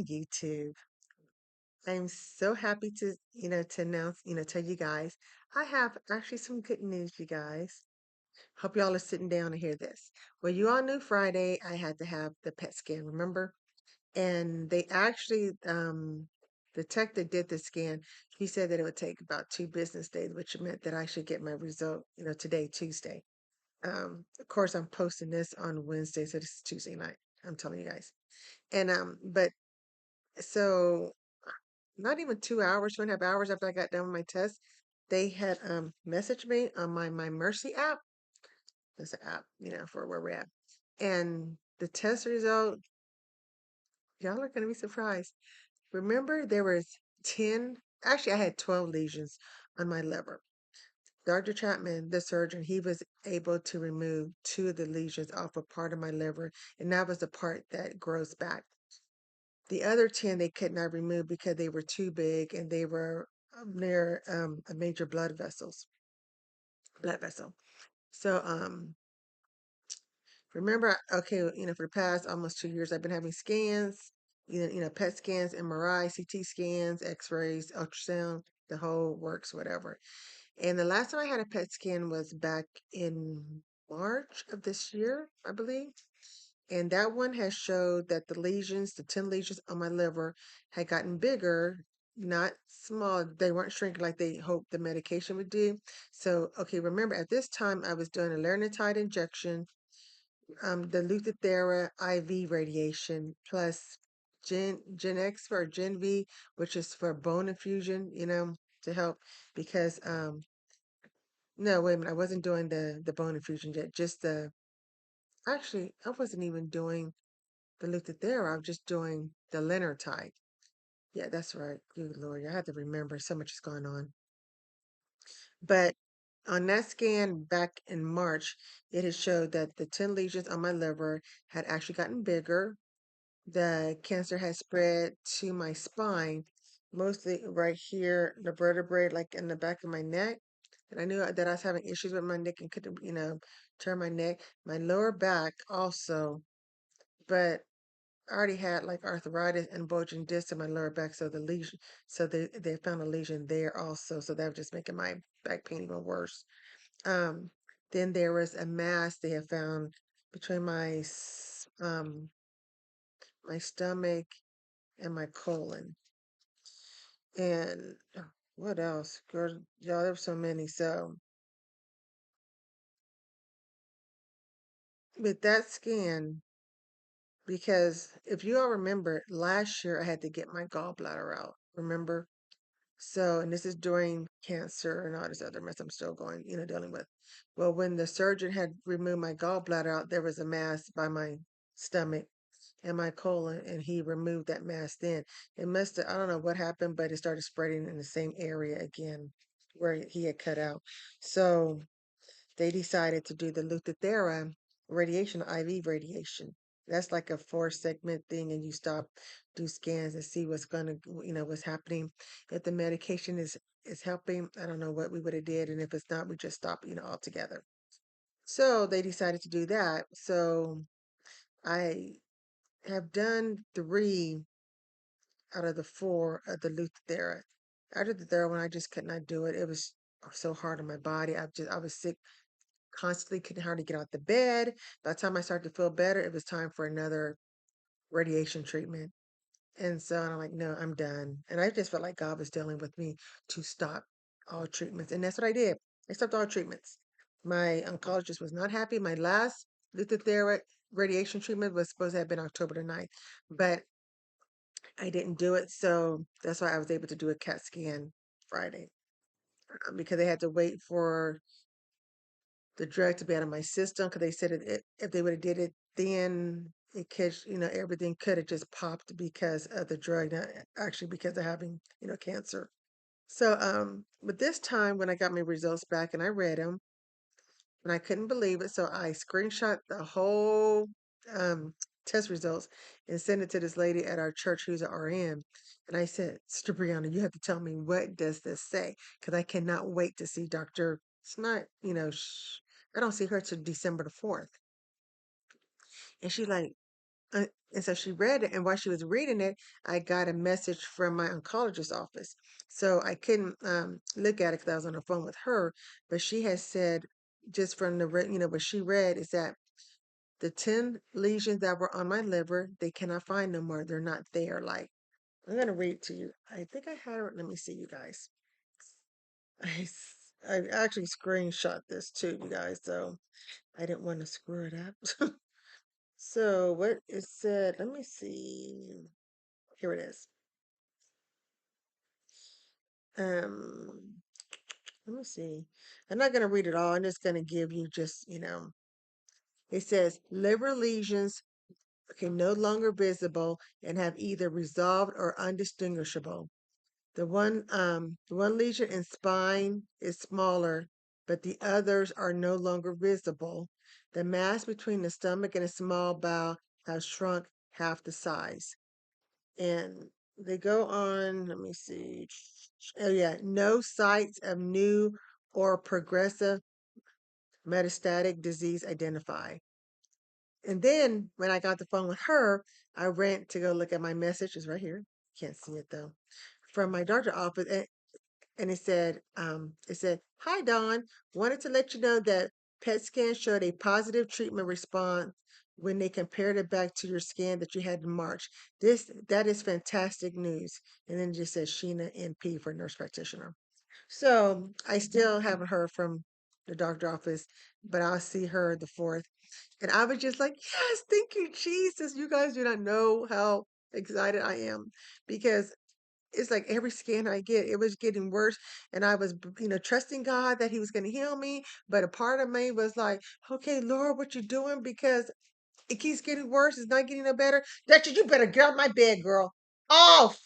morning, YouTube. I'm so happy to, to announce, tell you guys, I have actually some good news, you guys. Hope y'all are sitting down to hear this. Well, you all knew Friday I had to have the PET scan, remember? And they actually, the tech that did the scan, he said that it would take about 2 business days, which meant that I should get my result, today, Tuesday. Of course, I'm posting this on Wednesday, so this is Tuesday night. I'm telling you guys. And but so not even 2 hours, 2.5 hours after I got done with my test, they had messaged me on my Mercy app. That's an app, for where we're at. And the test result, y'all are gonna be surprised. Remember, there was 10, actually I had 12 lesions on my liver. Dr. Chapman, the surgeon, he was able to remove two of the lesions off a part of my liver, and that was the part that grows back. The other 10 they could not remove because they were too big and they were near a major blood vessel. So remember, okay, for the past almost 2 years, I've been having scans, PET scans, MRI, CT scans, X-rays, ultrasound, the whole works, whatever. And the last time I had a PET scan was back in March of this year, I believe. And that one has showed that the 10 lesions on my liver had gotten bigger, not small. They weren't shrinking like they hoped the medication would do. So, okay, remember at this time I was doing a larinatide injection, the Lutathera IV radiation, plus Gen X or Gen V, which is for bone infusion, to help because no, wait a minute, I wasn't doing the bone infusion yet, just the actually I wasn't even doing the Lutathera. I'm just doing the Leonardtide. Yeah, that's right. Good Lord, I have to remember. So much is going on. But on that scan back in March, it had showed that the 10 lesions on my liver had actually gotten bigger. The cancer had spread to my spine, mostly right here, the vertebrae, like in the back of my neck. And I knew that I was having issues with my neck and couldn't, turn my neck. My lower back also, but I already had like arthritis and bulging discs in my lower back, so the lesion, so they found a lesion there also, so that was just making my back pain even worse. Um, then there was a mass they have found between my stomach and my colon, and what else, girl? Y'all, there were so many. So with that scan, because if you all remember, last year I had to get my gallbladder out. Remember? So, and this is during cancer and all this other mess I'm still going, dealing with. Well, when the surgeon had removed my gallbladder out, there was a mass by my stomach and my colon, and he removed that mass then. It must have, I don't know what happened, but it started spreading in the same area again where he had cut out. So they decided to do the Lutathera radiation, IV radiation. That's like a 4 segment thing, and you stop, do scans and see what's gonna, what's happening. If the medication is helping, I don't know what we would have did, and if it's not, we just stop, altogether. So they decided to do that. So I have done 3 out of the 4 of the Lutathera. After the third one, I just could not do it. It was so hard on my body. I was sick constantly, couldn't hardly get out the bed. By the time I started to feel better, it was time for another radiation treatment. And so I'm like, no, I'm done. And I just felt like God was dealing with me to stop all treatments. And that's what I did. I stopped all treatments. My oncologist was not happy. My last Lutathera radiation treatment was supposed to have been October the 9th, but I didn't do it. So that's why I was able to do a CAT scan Friday, because they had to wait for the drug to be out of my system, because they said if they would have did it then, it could, everything could have just popped because of the drug, not actually because of having, cancer. So, but this time when I got my results back and I read them, and I couldn't believe it, so I screenshot the whole um, test results and sent it to this lady at our church who's an RN. And I said, Sister Brianna, you have to tell me, what does this say? Because I cannot wait to see Dr. It's not, I don't see her till December the 4th. And she's like, uh, and so she read it, and while she was reading it, I got a message from my oncologist office. So I couldn't look at it because I was on the phone with her. But she has said, just from what she read, is that the 10 lesions that were on my liver, they cannot find no more. They're not there. Like, I'm gonna read to you. I think I had it. Let me see, you guys. I actually screenshot this too, you guys. So I didn't want to screw it up. So what it said, let me see. Here it is. Um, Let me see. I'm not gonna read it all. I'm just gonna give you just. It says liver lesions, okay, no longer visible and have either resolved or undistinguishable. The one lesion in spine is smaller, but the others are no longer visible. The mass between the stomach and the small bowel has shrunk half the size. And they go on, let me see. Oh yeah, no sites of new or progressive metastatic disease identified. And then when I got the phone with her, I went to go look at my messages right here. Can't see it though. From my doctor office, and it said, "Hi Dawn, wanted to let you know that PET scan showed a positive treatment response when they compared it back to your scan that you had in March. That is fantastic news." And then it just says Sheena NP for nurse practitioner. So I still haven't heard from the doctor office, but I'll see her the 4th. And I was just like, yes, thank you, Jesus. You guys do not know how excited I am because it's like every scan I get, it was getting worse. And I was, trusting God that He was going to heal me. But a part of me was like, okay, Lord, what you doing? Because it keeps getting worse. It's not getting no better. Dutchess, you better get out my bed, girl. Off.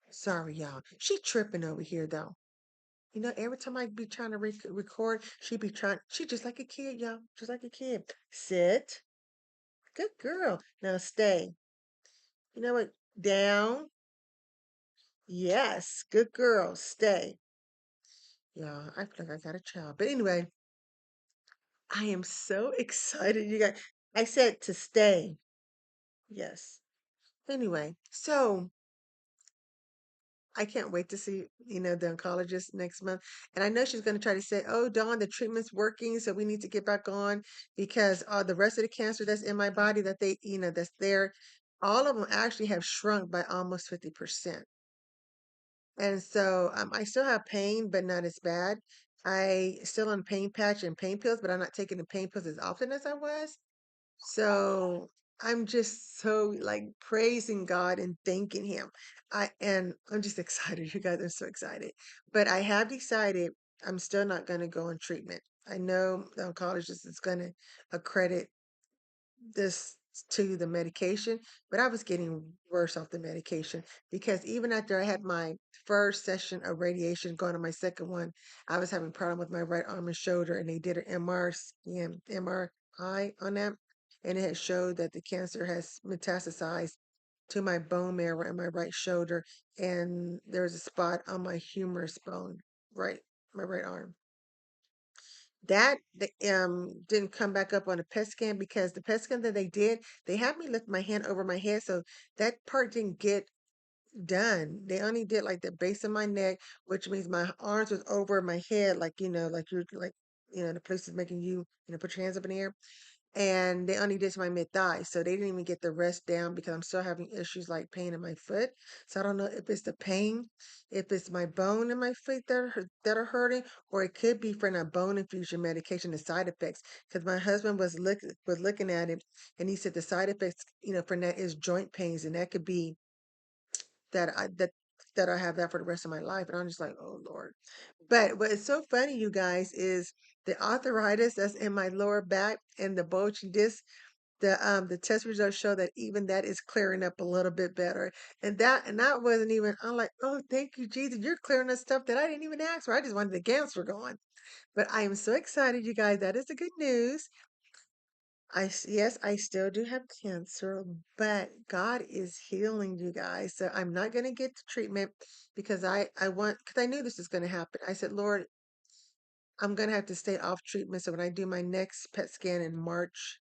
Sorry, y'all. She tripping over here, though. Every time I be trying to record, she just like a kid, y'all. Just like a kid. Sit. Good girl. Now stay. You know what? Down. Yes. Good girl. Stay. Yeah, I feel like I got a child. But anyway, I am so excited. You guys, I said to stay. Yes. Anyway, so I can't wait to see, the oncologist next month. And I know she's going to try to say, oh, Dawn, the treatment's working, so we need to get back on because the rest of the cancer that's in my body that's there, all of them actually have shrunk by almost 50%. And so I still have pain, but not as bad. I still on pain patch and pain pills, but I'm not taking the pain pills as often as I was. So I'm just so like praising God and thanking Him. I'm just excited. You guys are so excited. But I have decided I'm still not going to go on treatment. I know the oncologist is going to accredit this to the medication, but I was getting worse off the medication because even after I had my first session of radiation going on my second one, I was having problem with my right arm and shoulder, and they did an MRI on that, and it had showed that the cancer has metastasized to my bone marrow in my right shoulder, and there was a spot on my humerus bone, right, my right arm. That didn't come back up on the PET scan because the PET scan that they did, they had me lift my hand over my head, so that part didn't get done. They only did like the base of my neck, which means my arms was over my head, like the place is making you put your hands up in the air, and they only did to my mid thigh, so they didn't even get the rest down because I'm still having issues like pain in my foot. So I don't know if it's the pain, if it's my bone in my feet that are hurting, or it could be from that bone infusion medication, the side effects. Because my husband was looking at it, and he said the side effects, from that is joint pains, and that could be that I that that I have that for the rest of my life. And I'm just like, oh Lord. But what is so funny, you guys, is the arthritis that's in my lower back and the bulging disc. The test results show that even that is clearing up a little bit better. And that wasn't even. I'm like, oh, thank you, Jesus. You're clearing up stuff that I didn't even ask for. I just wanted the cancer gone. But I am so excited, you guys. That is the good news. Yes, I still do have cancer, but God is healing you guys. So I'm not going to get the treatment because because I knew this was going to happen. I said, Lord, I'm going to have to stay off treatment. So when I do my next PET scan in March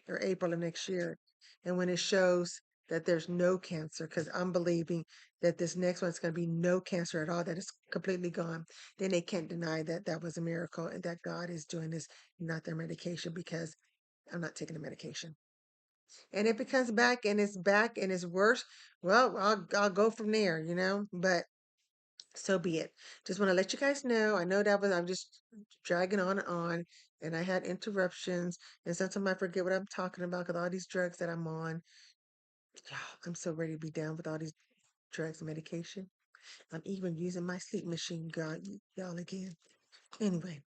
or April of next year, And when it shows that there's no cancer, because I'm believing that this next one's going to be no cancer at all, that it's completely gone, then they can't deny that that was a miracle and that God is doing this, not their medication, because I'm not taking the medication. And if it comes back and it's worse, well, I'll go from there, you know. But so be it. Just want to let you guys know. I know that was I'm just dragging on, and I had interruptions, and sometimes I forget what I'm talking about because all these drugs that I'm on. I'm so ready to be done with all these drugs and medication. I'm even using my sleep machine, God, y'all again. Anyway.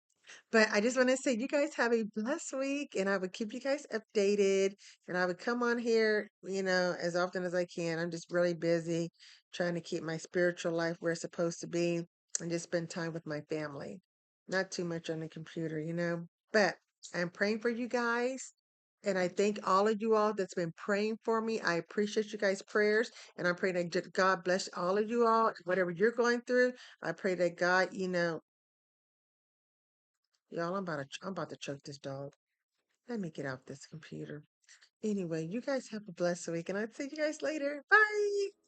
But I just want to say, you guys have a blessed week, and I would keep you guys updated. And I would come on here, as often as I can. I'm just really busy trying to keep my spiritual life where it's supposed to be and just spend time with my family. Not too much on the computer. But I'm praying for you guys. And I thank all of you all that's been praying for me. I appreciate you guys' prayers. And I'm praying that God bless all of you all, whatever you're going through. I pray that God, y'all, I'm about to choke this dog. Let me get off this computer. Anyway, you guys have a blessed week, and I'll see you guys later. Bye.